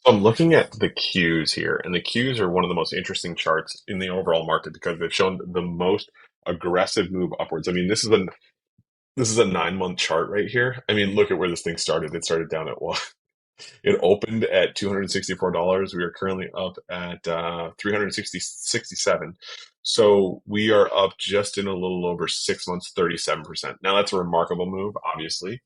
I'm looking at the Qs here, and the Qs are one of the most interesting charts in the overall market because they've shown the most aggressive move upwards. I mean, this is a 9 month chart right here. I mean, look at where this thing started. It started down at what? It opened at $264. We are currently up at 367. So we are up just in a little over 6 months, 37%. Now that's a remarkable move, obviously.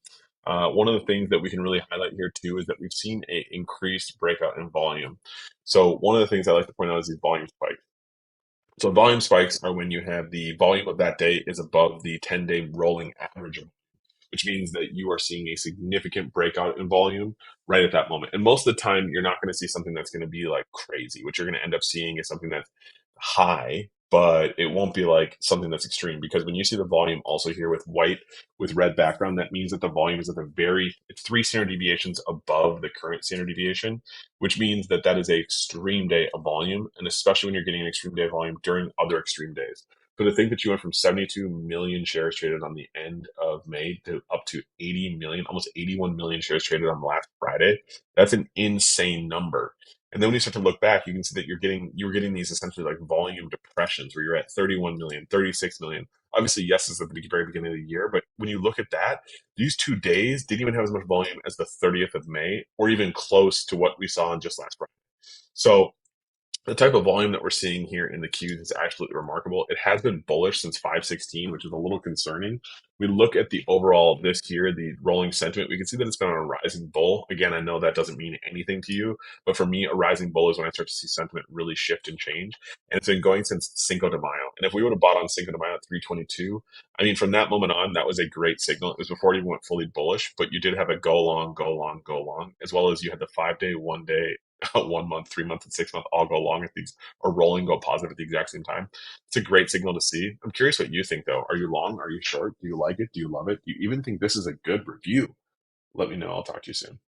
One of the things that we can really highlight here too is that we've seen a increased breakout in volume. So one of the things I like to point out is these volume spikes. So volume spikes are when you have the volume of that day is above the 10-day rolling average, which means that you are seeing a significant breakout in volume right at that moment. And most of the time, you're not going to see something that's going to be like crazy. What you're going to end up seeing is something that's high, but it won't be like something that's extreme because when you see the volume also here with white with red background, that means that the volume is at the it's 3 standard deviations above the current standard deviation, which means that that is a extreme day of volume. And especially when you're getting an extreme day of volume during other extreme days. So to think that you went from 72 million shares traded on the end of May to up to 80 million, almost 81 million shares traded on last Friday, that's an insane number. And then when you start to look back, you can see that you were getting these essentially like volume depressions where you're at 31 million, 36 million. Obviously, yes, this is at the very beginning of the year, but when you look at that, these 2 days didn't even have as much volume as the 30th of May, or even close to what we saw on just last Friday. So the type of volume that we're seeing here in the Qs is absolutely remarkable. It has been bullish since 516, which is a little concerning. We look at the overall this here, the rolling sentiment, we can see that it's been on a rising bull. Again, I know that doesn't mean anything to you, but for me, a rising bull is when I start to see sentiment really shift and change. And it's been going since Cinco de Mayo. And if we would have bought on Cinco de Mayo at 322, I mean, from that moment on, that was a great signal. It was before it even went fully bullish, but you did have a go long, go long, go long, as well as you had the 5 day, 1 day, 1 month, 3 months, and 6 month all go long at these or rolling go positive at the exact same time. It's a great signal to see. I'm curious what you think though. Are you long? Are you short? Do you like it? Do you love it? Do you even think this is a good review? Let me know. I'll talk to you soon.